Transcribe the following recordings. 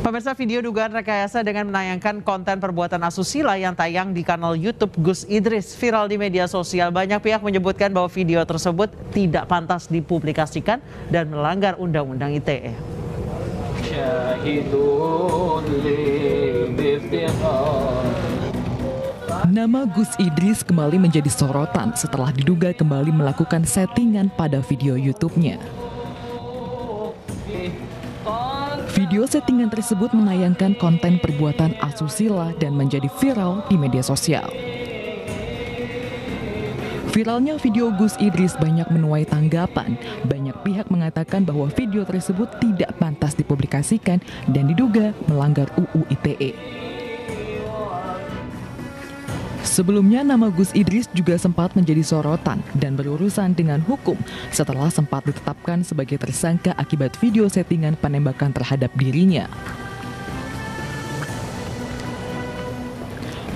Pemirsa, video dugaan rekayasa dengan menayangkan konten perbuatan asusila yang tayang di kanal YouTube Gus Idris viral di media sosial. Banyak pihak menyebutkan bahwa video tersebut tidak pantas dipublikasikan dan melanggar Undang-Undang ITE. Nama Gus Idris kembali menjadi sorotan setelah diduga kembali melakukan settingan pada video YouTube-nya. Video settingan tersebut menayangkan konten perbuatan asusila dan menjadi viral di media sosial. Viralnya video Gus Idris banyak menuai tanggapan. Banyak pihak mengatakan bahwa video tersebut tidak pantas dipublikasikan dan diduga melanggar UU ITE. Sebelumnya nama Gus Idris juga sempat menjadi sorotan dan berurusan dengan hukum setelah sempat ditetapkan sebagai tersangka akibat video settingan penembakan terhadap dirinya.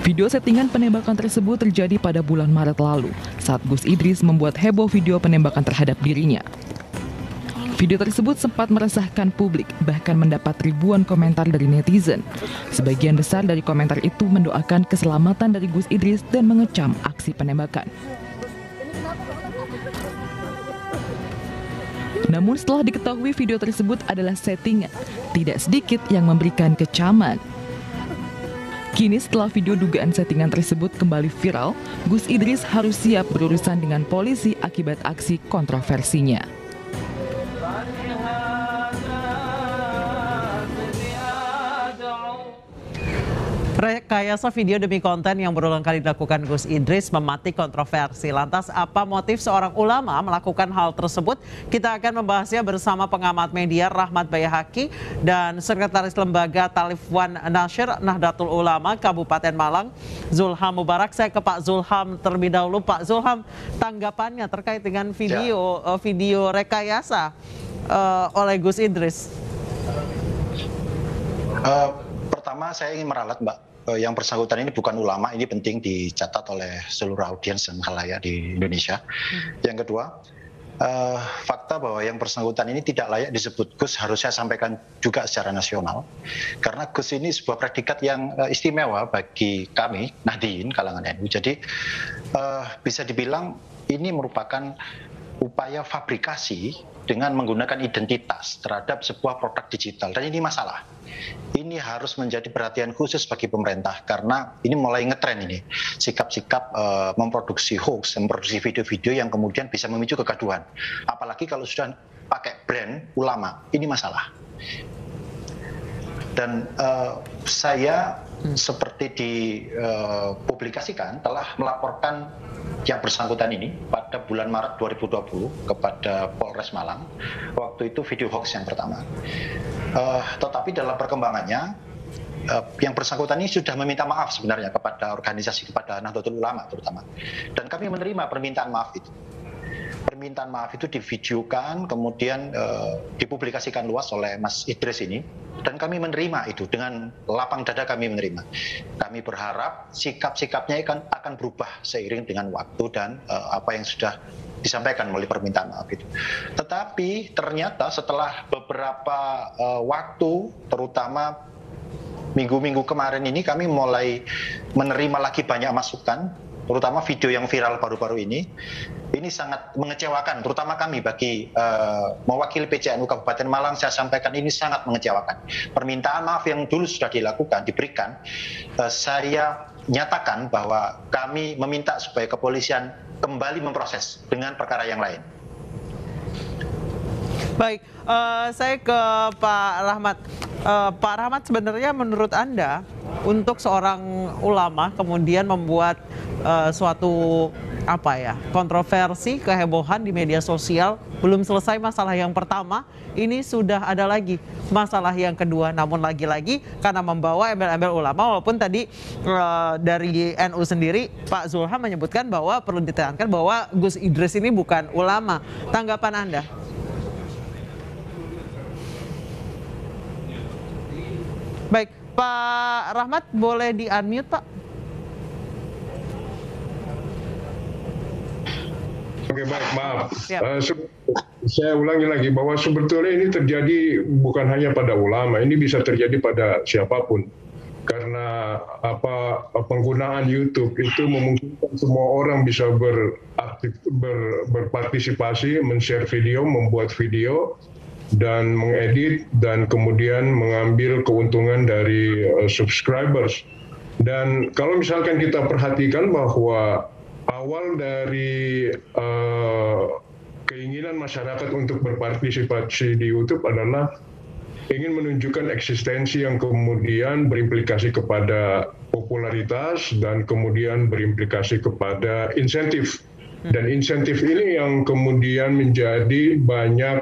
Video settingan penembakan tersebut terjadi pada bulan Maret lalu saat Gus Idris membuat heboh video penembakan terhadap dirinya. Video tersebut sempat meresahkan publik, bahkan mendapat ribuan komentar dari netizen. Sebagian besar dari komentar itu mendoakan keselamatan dari Gus Idris dan mengecam aksi penembakan. Namun setelah diketahui video tersebut adalah settingan, tidak sedikit yang memberikan kecaman. Kini setelah video dugaan settingan tersebut kembali viral, Gus Idris harus siap berurusan dengan polisi akibat aksi kontroversinya. Rekayasa video demi konten yang berulang kali dilakukan Gus Idris mematik kontroversi. Lantas apa motif seorang ulama melakukan hal tersebut? Kita akan membahasnya bersama pengamat media Rahmat Bayahaki dan Sekretaris Lembaga Talifwan Nasyir Nahdlatul Ulama Kabupaten Malang, Zulham Mubarak. Saya ke Pak Zulham terlebih dahulu. Pak Zulham, tanggapannya terkait dengan video rekayasa oleh Gus Idris. Pertama saya ingin meralat, Mbak. Yang bersangkutan ini bukan ulama, ini penting dicatat oleh seluruh audiens dan khalayak di Indonesia. Yang kedua, fakta bahwa yang bersangkutan ini tidak layak disebut Gus harus saya sampaikan juga secara nasional. Karena Gus ini sebuah predikat yang istimewa bagi kami, Nahdliyin, kalangan NU. Jadi bisa dibilang ini merupakan upaya fabrikasi dengan menggunakan identitas terhadap sebuah produk digital. Dan ini masalah. Ini harus menjadi perhatian khusus bagi pemerintah karena ini mulai ngetren ini. Sikap-sikap memproduksi hoax, memproduksi video-video yang kemudian bisa memicu kegaduhan. Apalagi kalau sudah pakai brand ulama, ini masalah. Dan saya seperti dipublikasikan telah melaporkan yang bersangkutan ini pada bulan Maret 2020 kepada Polres Malang. Waktu itu video hoax yang pertama. Tetapi dalam perkembangannya yang bersangkutan ini sudah meminta maaf sebenarnya kepada organisasi, kepada Nahdlatul Ulama terutama. Dan kami menerima permintaan maaf itu. Permintaan maaf itu divideokan, kemudian dipublikasikan luas oleh Mas Idris ini. Dan kami menerima itu, dengan lapang dada kami menerima. Kami berharap sikap-sikapnya akan berubah seiring dengan waktu dan apa yang sudah disampaikan melalui permintaan maaf itu. Tetapi ternyata setelah beberapa waktu, terutama minggu-minggu kemarin ini, kami mulai menerima lagi banyak masukan, terutama video yang viral baru-baru ini sangat mengecewakan, terutama kami bagi mewakili PCNU Kabupaten Malang. Saya sampaikan ini sangat mengecewakan. Permintaan maaf yang dulu sudah dilakukan, diberikan, saya nyatakan bahwa kami meminta supaya kepolisian kembali memproses dengan perkara yang lain. Baik, saya ke Pak Rahmat. Pak Rahmat, sebenarnya menurut Anda, untuk seorang ulama kemudian membuat suatu kontroversi, kehebohan di media sosial, belum selesai masalah yang pertama, ini sudah ada lagi masalah yang kedua. Namun lagi-lagi karena membawa embel-embel ulama, walaupun tadi dari NU sendiri Pak Zulham menyebutkan bahwa perlu ditekankan bahwa Gus Idris ini bukan ulama. Tanggapan Anda? Baik, Pak Rahmat boleh di-unmute, Pak? Oke, baik, maaf. saya ulangi lagi bahwa sebetulnya ini terjadi bukan hanya pada ulama, ini bisa terjadi pada siapapun. Karena penggunaan YouTube itu memungkinkan semua orang bisa berpartisipasi, men-share video, membuat video, dan mengedit, dan kemudian mengambil keuntungan dari subscribers. Dan kalau misalkan kita perhatikan bahwa awal dari keinginan masyarakat untuk berpartisipasi di YouTube adalah ingin menunjukkan eksistensi yang kemudian berimplikasi kepada popularitas dan kemudian berimplikasi kepada insentif. Dan insentif ini yang kemudian menjadi banyak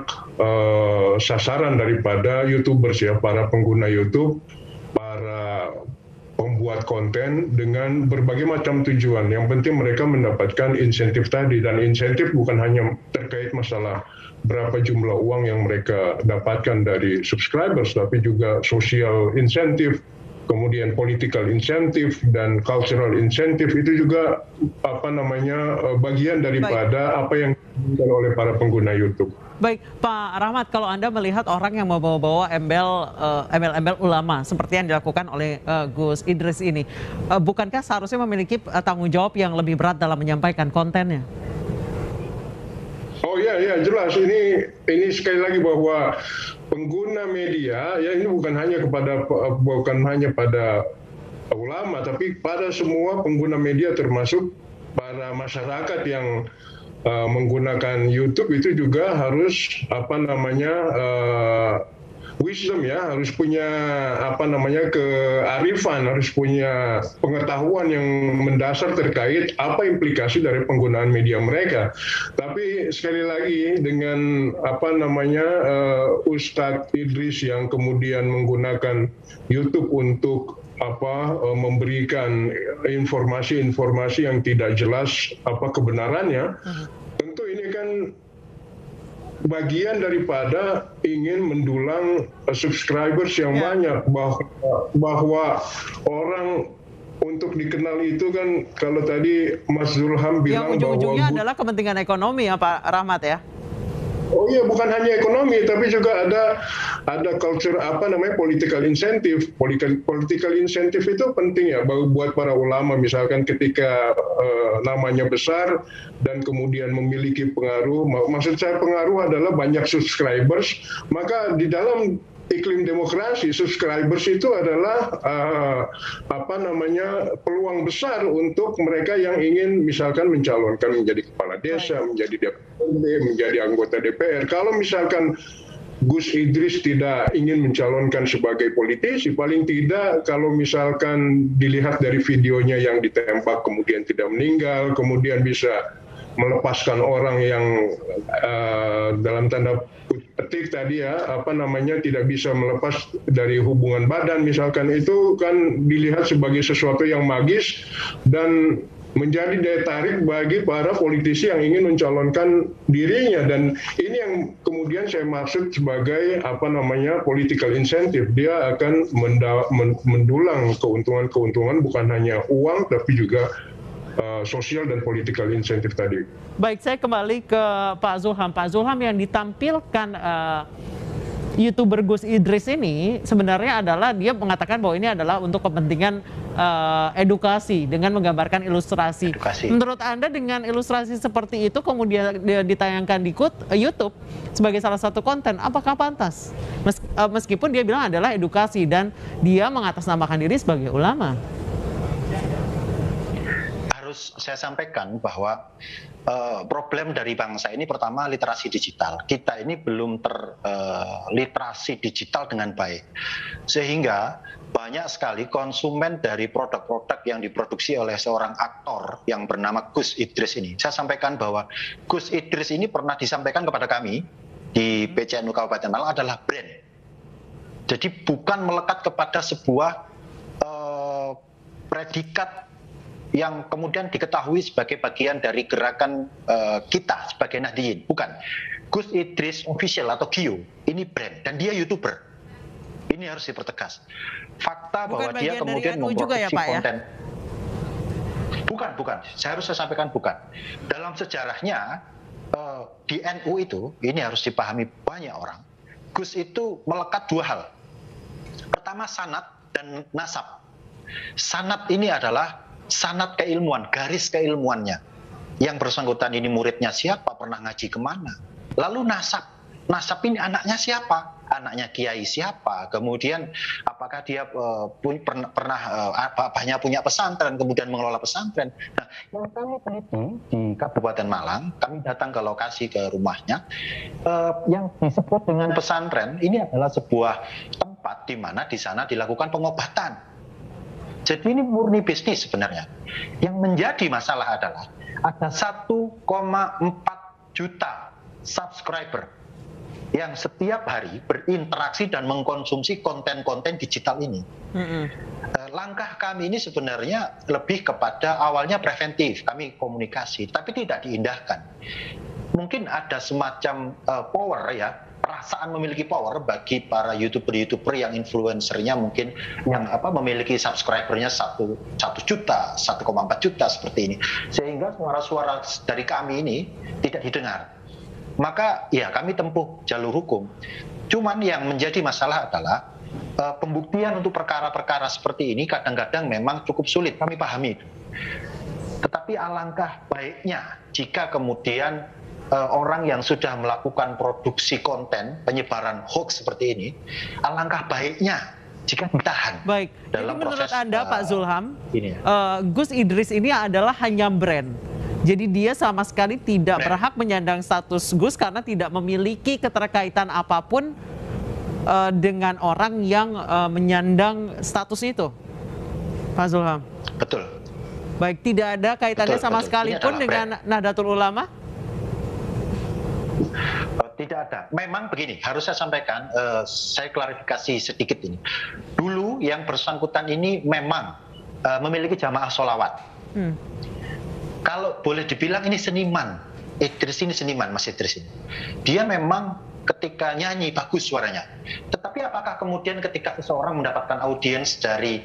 sasaran daripada YouTubers ya, para pengguna YouTube, para pembuat konten dengan berbagai macam tujuan. Yang penting mereka mendapatkan insentif tadi, dan insentif bukan hanya terkait masalah berapa jumlah uang yang mereka dapatkan dari subscribers, tapi juga social insentif, kemudian political insentif dan cultural insentif. Itu juga bagian daripada apa yang dilakukan oleh para pengguna YouTube. Baik, Pak Rahmat, kalau Anda melihat orang yang membawa-bawa embel-embel ulama seperti yang dilakukan oleh Gus Idris ini, bukankah seharusnya memiliki tanggung jawab yang lebih berat dalam menyampaikan kontennya? Oh ya, jelas. Ini sekali lagi bahwa pengguna media ya, ini bukan hanya pada ulama, tapi pada semua pengguna media, termasuk para masyarakat yang menggunakan YouTube itu juga harus wisdom ya, harus punya kearifan, harus punya pengetahuan yang mendasar terkait apa implikasi dari penggunaan media mereka. Tapi sekali lagi dengan Ustadz Idris yang kemudian menggunakan YouTube untuk memberikan informasi-informasi yang tidak jelas kebenarannya, tentu ini kan bagian daripada ingin mendulang subscribers yang banyak, bahwa orang untuk dikenal itu kan, kalau tadi Mas Zulham bilang yang ujung-ujungnya adalah kepentingan ekonomi ya Pak Rahmat ya. Oh iya, bukan hanya ekonomi, tapi juga ada culture political incentive. Political incentive itu penting ya buat para ulama, misalkan ketika namanya besar dan kemudian memiliki pengaruh. Maksud saya pengaruh adalah banyak subscribers, maka di dalam iklim demokrasi, subscribers itu adalah peluang besar untuk mereka yang ingin misalkan mencalonkan menjadi kepala desa, menjadi DPRD, menjadi anggota DPR. Kalau misalkan Gus Idris tidak ingin mencalonkan sebagai politisi, paling tidak kalau misalkan dilihat dari videonya yang ditembak kemudian tidak meninggal, kemudian bisa melepaskan orang yang dalam tanda petik tadi ya, tidak bisa melepas dari hubungan badan misalkan, itu kan dilihat sebagai sesuatu yang magis dan menjadi daya tarik bagi para politisi yang ingin mencalonkan dirinya. Dan ini yang kemudian saya maksud sebagai political incentive. Dia akan mendulang keuntungan bukan hanya uang, tapi juga sosial dan political insentif tadi. Baik, saya kembali ke Pak Zulham. Pak Zulham, yang ditampilkan YouTuber Gus Idris ini sebenarnya adalah dia mengatakan bahwa ini adalah untuk kepentingan edukasi dengan menggambarkan ilustrasi. Menurut Anda dengan ilustrasi seperti itu kemudian ditayangkan di YouTube sebagai salah satu konten, apakah pantas? Meskipun dia bilang adalah edukasi dan dia mengatasnamakan diri sebagai ulama. Harus saya sampaikan bahwa problem dari bangsa ini pertama literasi digital. Kita ini belum terliterasi digital dengan baik. Sehingga banyak sekali konsumen dari produk-produk yang diproduksi oleh seorang aktor yang bernama Gus Idris ini. Saya sampaikan bahwa Gus Idris ini pernah disampaikan kepada kami di PCNU Kabupaten Malang adalah brand. Jadi bukan melekat kepada sebuah predikat yang kemudian diketahui sebagai bagian dari gerakan kita sebagai Nahdliyin. Bukan. Gus Idris Official atau Gio, ini brand dan dia YouTuber. Ini harus dipertegas. Fakta bukan bahwa dia kemudian memproduksi juga ya, Pak, konten. Ya? Bukan. Saya harus sampaikan bukan. Dalam sejarahnya, di NU itu, ini harus dipahami banyak orang, Gus itu melekat dua hal. Pertama sanad dan nasab. Sanad ini adalah sanad keilmuan, garis keilmuannya. Yang bersangkutan ini muridnya siapa, pernah ngaji kemana. Lalu nasab. Nasab ini anaknya siapa? Anaknya kiai siapa? Kemudian apakah dia bapaknya punya pesantren, kemudian mengelola pesantren. Nah, yang kami teliti di Kabupaten Malang, kami datang ke lokasi, ke rumahnya, yang disebut dengan pesantren ini adalah sebuah tempat di mana di sana dilakukan pengobatan. Jadi ini murni bisnis sebenarnya. Yang menjadi masalah adalah ada 1,4 juta subscriber yang setiap hari berinteraksi dan mengkonsumsi konten-konten digital ini. Langkah kami ini sebenarnya lebih kepada awalnya preventif, kami komunikasi, tapi tidak diindahkan. Mungkin ada semacam power ya, perasaan memiliki power bagi para YouTuber yang influencernya mungkin yang memiliki subscribernya 1 juta, 1,4 juta seperti ini. Sehingga suara-suara dari kami ini tidak didengar. Maka ya kami tempuh jalur hukum. Cuman yang menjadi masalah adalah pembuktian untuk perkara-perkara seperti ini kadang-kadang memang cukup sulit, kami pahami itu. Tetapi alangkah baiknya jika kemudian orang yang sudah melakukan produksi konten penyebaran hoax seperti ini, alangkah baiknya jika ditahan. Baik, dalam jadi menurut proses, Anda Pak Zulham, ini Gus Idris ini adalah hanya brand. Jadi dia sama sekali tidak berhak menyandang status Gus karena tidak memiliki keterkaitan apapun dengan orang yang menyandang status itu, Pak Zulham. Betul. Baik, tidak ada kaitannya sama sekali pun dengan Nahdlatul Ulama? Tidak ada. Memang begini, harus saya sampaikan, saya klarifikasi sedikit ini. Dulu yang bersangkutan ini memang memiliki jamaah sholawat. Kalau boleh dibilang ini seniman, Idris ini seniman, Mas Idris ini. Dia memang ketika nyanyi bagus suaranya. Tetapi apakah kemudian ketika seseorang mendapatkan audiens dari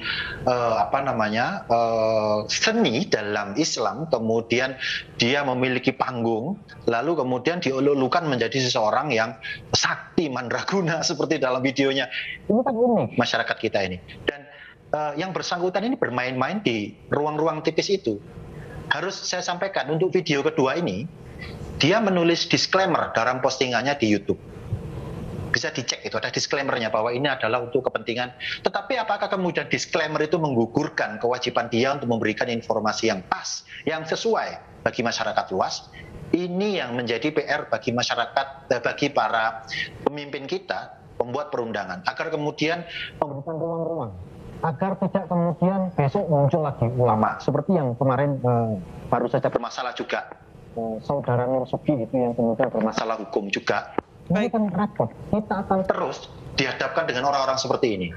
seni dalam Islam, kemudian dia memiliki panggung, lalu kemudian dielulukan menjadi seseorang yang sakti mandraguna seperti dalam videonya. Ini kan unik masyarakat kita ini. Dan yang bersangkutan ini bermain-main di ruang-ruang tipis itu. Harus saya sampaikan untuk video kedua ini, dia menulis disclaimer dalam postingannya di YouTube. Bisa dicek itu, ada disclaimernya bahwa ini adalah untuk kepentingan. Tetapi apakah kemudian disclaimer itu menggugurkan kewajiban dia untuk memberikan informasi yang pas, yang sesuai bagi masyarakat luas? Ini yang menjadi PR bagi masyarakat, bagi para pemimpin kita, pembuat perundangan, agar kemudian memberikan ruang-ruang, agar tidak kemudian besok muncul lagi ulama seperti yang kemarin baru saja bermasalah juga, saudara Nur Sugi itu yang kemudian bermasalah hukum juga. Ini kan repot, kita akan terus dihadapkan dengan orang-orang seperti ini.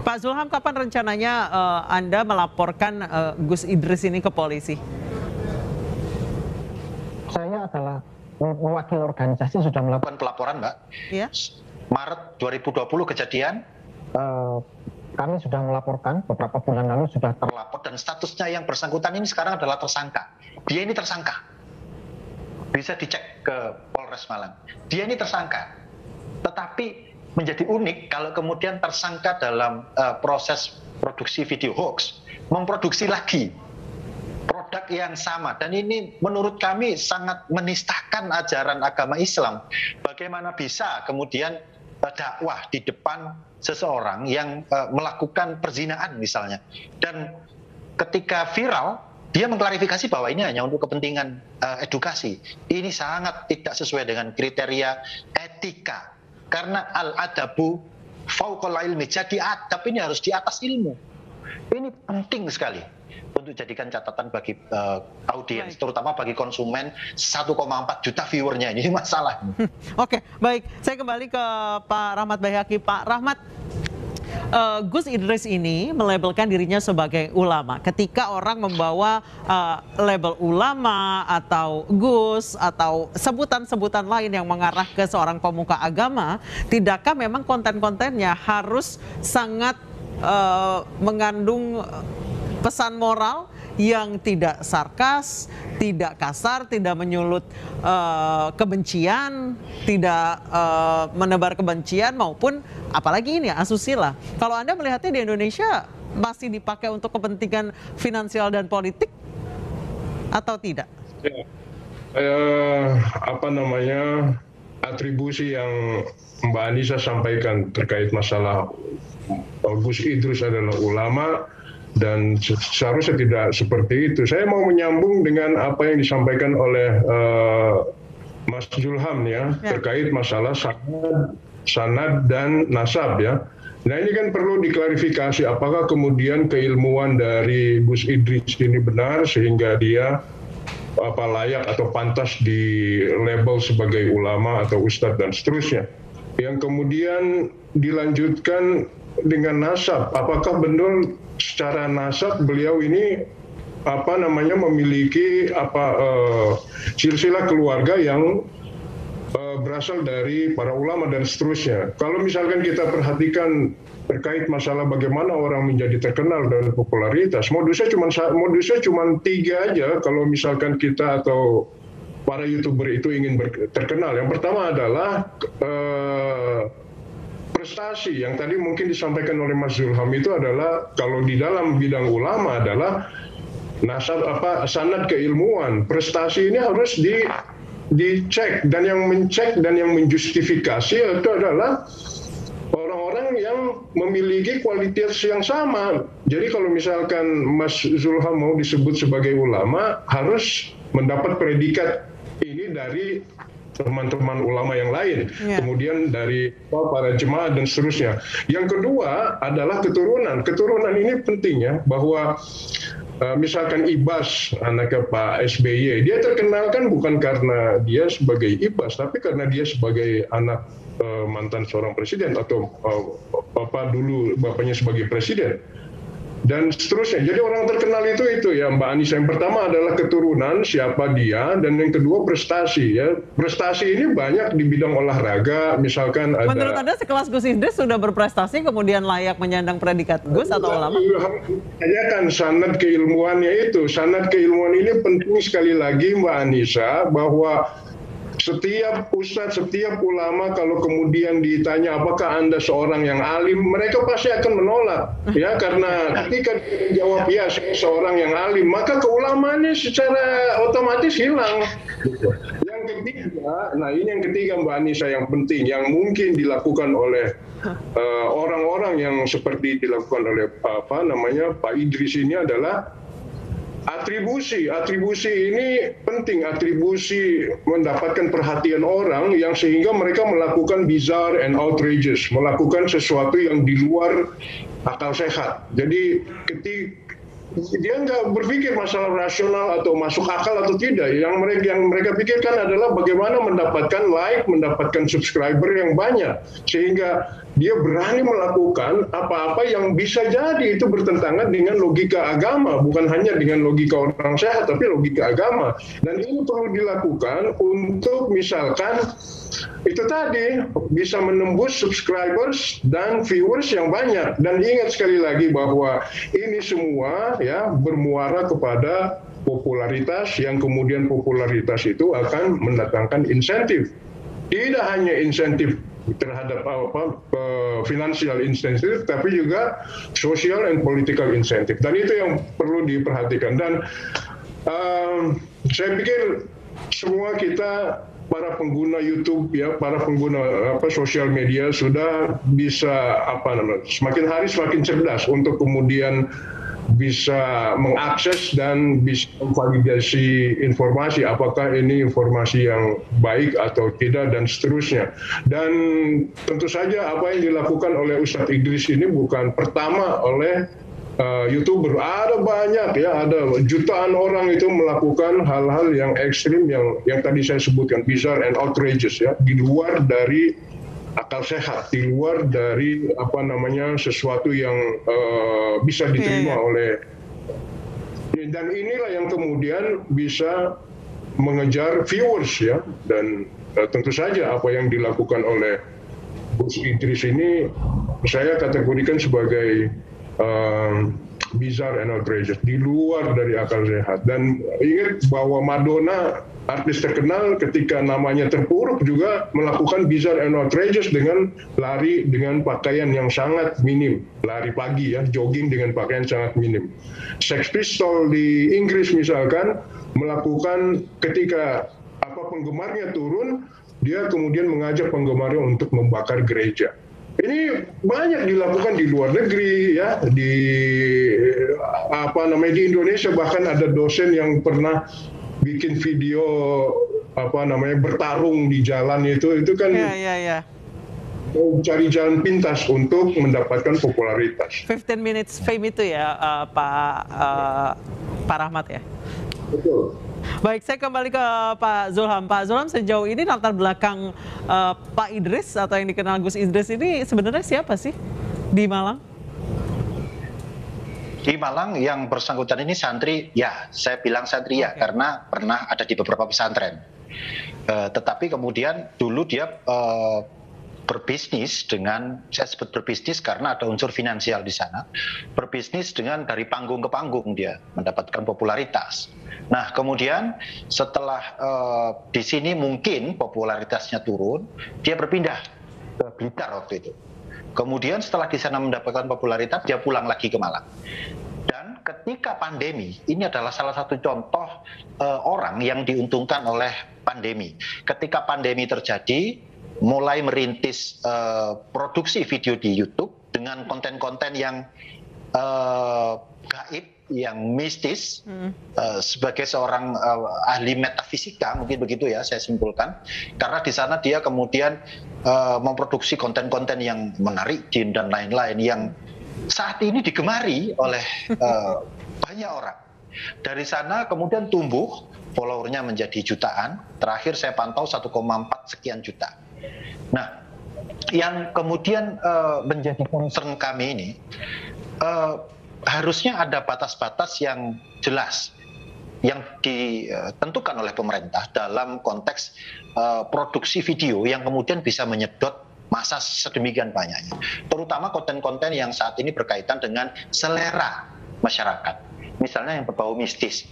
Pak Zulham, kapan rencananya Anda melaporkan Gus Idris ini ke polisi? Saya adalah mewakili organisasi sudah melakukan pelaporan, Mbak. Ya. Maret 2020 kejadian. Kami sudah melaporkan, beberapa bulan lalu sudah terlapor, dan statusnya yang bersangkutan ini sekarang adalah tersangka. Dia ini tersangka. Bisa dicek ke Polres Malang. Dia ini tersangka. Tetapi menjadi unik kalau kemudian tersangka dalam proses produksi video hoax, memproduksi lagi produk yang sama. Dan ini menurut kami sangat menistakan ajaran agama Islam. Bagaimana bisa kemudian dakwah di depan seseorang yang melakukan perzinaan misalnya, dan ketika viral dia mengklarifikasi bahwa ini hanya untuk kepentingan edukasi. Ini sangat tidak sesuai dengan kriteria etika, karena al-adabu fauqal ilmi, jadi adab ini harus di atas ilmu. Ini penting sekali untuk jadikan catatan bagi audiens, terutama bagi konsumen 1,4 juta viewernya ini masalah. Oke, baik. Saya kembali ke Pak Rahmat Baihaqi. Pak Rahmat, Gus Idris ini melabelkan dirinya sebagai ulama. Ketika orang membawa label ulama atau Gus atau sebutan-sebutan lain yang mengarah ke seorang pemuka agama, tidakkah memang konten-kontennya harus sangat mengandung pesan moral yang tidak sarkas, tidak kasar, tidak menyulut kebencian, tidak menebar kebencian maupun apalagi ini ya, asusila. Kalau Anda melihatnya di Indonesia masih dipakai untuk kepentingan finansial dan politik atau tidak? Ya. Atribusi yang Mbak Anissa sampaikan terkait masalah Gus Idrus adalah ulama dan seharusnya tidak seperti itu. Saya mau menyambung dengan apa yang disampaikan oleh Mas Zulham ya, terkait masalah sanad dan nasab ya. Nah ini kan perlu diklarifikasi apakah kemudian keilmuan dari Gus Idris ini benar sehingga dia layak atau pantas di label sebagai ulama atau ustadz dan seterusnya. Yang kemudian dilanjutkan dengan nasab, apakah benar secara nasab beliau ini memiliki silsilah keluarga yang berasal dari para ulama dan seterusnya. Kalau misalkan kita perhatikan terkait masalah bagaimana orang menjadi terkenal dan popularitas, modusnya cuma 3 aja kalau misalkan kita atau para YouTuber itu ingin terkenal. Yang pertama adalah prestasi yang tadi mungkin disampaikan oleh Mas Zulham itu adalah kalau di dalam bidang ulama adalah sanad keilmuan. Prestasi ini harus dicek, dan yang mencek dan yang menjustifikasi itu adalah orang-orang yang memiliki kualitas yang sama. Jadi kalau misalkan Mas Zulham mau disebut sebagai ulama, harus mendapat predikat ini dari teman-teman ulama yang lain, kemudian dari para jemaah dan seterusnya. Yang kedua adalah keturunan. Keturunan ini penting ya, bahwa misalkan Ibas, anaknya Pak SBY, dia terkenal kan bukan karena dia sebagai Ibas, tapi karena dia sebagai anak mantan seorang presiden atau dulu bapaknya sebagai presiden dan seterusnya. Jadi orang terkenal itu ya Mbak Anissa. Yang pertama adalah keturunan, siapa dia, dan yang kedua prestasi ya. Prestasi ini banyak di bidang olahraga, misalkan ada. Menurut Anda sekelas Gus Idris sudah berprestasi kemudian layak menyandang predikat Gus atau ulama? Hanya kan sanad keilmuannya itu. Sanad keilmuan ini penting sekali lagi Mbak Anissa, bahwa setiap ustadz, setiap ulama kalau kemudian ditanya apakah Anda seorang yang alim, mereka pasti akan menolak ya, karena ketika dijawab ya saya seorang yang alim, maka keulamaannya secara otomatis hilang. Yang ketiga, ini yang ketiga Mbak Anissa yang penting, yang mungkin dilakukan oleh orang-orang yang seperti dilakukan oleh Pak Idris ini adalah atribusi. Atribusi ini penting, atribusi mendapatkan perhatian orang yang sehingga mereka melakukan bizarre and outrageous, melakukan sesuatu yang di luar akal sehat. Jadi dia nggak berpikir masalah rasional atau masuk akal atau tidak. Yang mereka pikirkan adalah bagaimana mendapatkan like, mendapatkan subscriber yang banyak, sehingga dia berani melakukan apa-apa yang bisa jadi itu bertentangan dengan logika agama, bukan hanya dengan logika orang sehat, tapi logika agama. Dan ini perlu dilakukan untuk misalkan itu tadi bisa menembus subscribers dan viewers yang banyak. Dan ingat sekali lagi bahwa ini semua ya bermuara kepada popularitas, yang kemudian popularitas itu akan mendatangkan insentif. Tidak hanya insentif terhadap financial insentif, tapi juga social and political insentif. Dan itu yang perlu diperhatikan. Dan saya pikir semua kita para pengguna YouTube ya, para pengguna sosial media sudah bisa semakin hari semakin cerdas untuk kemudian bisa mengakses dan bisa memvalidasi informasi apakah ini informasi yang baik atau tidak dan seterusnya. Dan tentu saja apa yang dilakukan oleh Ustadz Idris ini bukan pertama oleh YouTuber. Ada banyak ya, ada jutaan orang itu melakukan hal-hal yang ekstrim yang tadi saya sebutkan, bizarre and outrageous ya, di luar dari akal sehat, di luar dari sesuatu yang bisa diterima oleh, dan inilah yang kemudian bisa mengejar viewers ya. Dan tentu saja apa yang dilakukan oleh Gus Idris ini saya kategorikan sebagai bizarre and outrageous, di luar dari akal sehat. Dan ingat bahwa Madonna, artis terkenal, ketika namanya terpuruk juga melakukan bizarre and outrageous dengan lari dengan pakaian yang sangat minim, lari pagi ya, jogging dengan pakaian sangat minim. Sex Pistols di Inggris misalkan melakukan ketika penggemarnya turun, dia kemudian mengajak penggemarnya untuk membakar gereja. Ini banyak dilakukan di luar negeri ya, di di Indonesia bahkan ada dosen yang pernah bikin video bertarung di jalan itu kan cari jalan pintas untuk mendapatkan popularitas. 15 minutes fame itu ya, Pak Rahmat ya. Betul. Baik, saya kembali ke Pak Zulham. Pak Zulham, sejauh ini latar belakang Pak Idris atau yang dikenal Gus Idris ini sebenarnya siapa sih di Malang? Di Malang yang bersangkutan ini santri, ya saya bilang santri ya, karena pernah ada di beberapa pesantren. Tetapi kemudian dulu dia berbisnis dengan, saya sebut berbisnis karena ada unsur finansial di sana, berbisnis dengan dari panggung ke panggung dia mendapatkan popularitas. Nah kemudian setelah di sini mungkin popularitasnya turun, dia berpindah ke Blitar waktu itu. Kemudian setelah di sana mendapatkan popularitas, dia pulang lagi ke Malang. Dan ketika pandemi, ini adalah salah satu contoh orang yang diuntungkan oleh pandemi. Ketika pandemi terjadi, mulai merintis produksi video di YouTube dengan konten-konten yang gaib, yang mistis. Sebagai seorang ahli metafisika, mungkin begitu ya saya simpulkan, karena di sana dia kemudian memproduksi konten-konten yang menarik dan lain-lain yang saat ini digemari oleh banyak orang. Dari sana kemudian tumbuh followernya menjadi jutaan. Terakhir saya pantau 1,4 sekian juta. Nah, yang kemudian menjadi concern kami ini, harusnya ada batas-batas yang jelas yang ditentukan oleh pemerintah dalam konteks produksi video yang kemudian bisa menyedot massa sedemikian banyaknya. Terutama konten-konten yang saat ini berkaitan dengan selera masyarakat. Misalnya yang berbau mistis,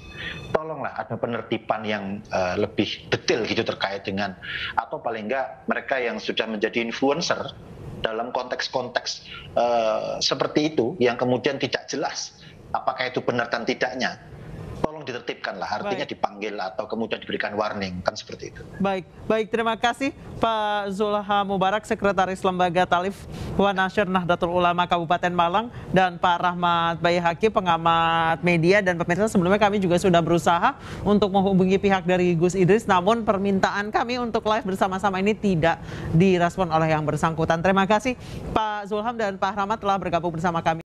tolonglah ada penertiban yang lebih detail gitu terkait dengan, atau paling enggak mereka yang sudah menjadi influencer dalam konteks-konteks seperti itu yang kemudian tidak jelas apakah itu benar dan tidaknya, tolong ditertibkanlah, artinya dipanggil atau kemudian diberikan warning, kan seperti itu. Baik, terima kasih Pak Zulham Mubarak, Sekretaris Lembaga Talif Wa Nasyr Nahdlatul Ulama Kabupaten Malang, dan Pak Rahmat Baihaqi, pengamat media. Dan pemirsa, sebelumnya kami juga sudah berusaha untuk menghubungi pihak dari Gus Idris, namun permintaan kami untuk live bersama-sama ini tidak direspon oleh yang bersangkutan. Terima kasih Pak Zulham dan Pak Rahmat telah bergabung bersama kami.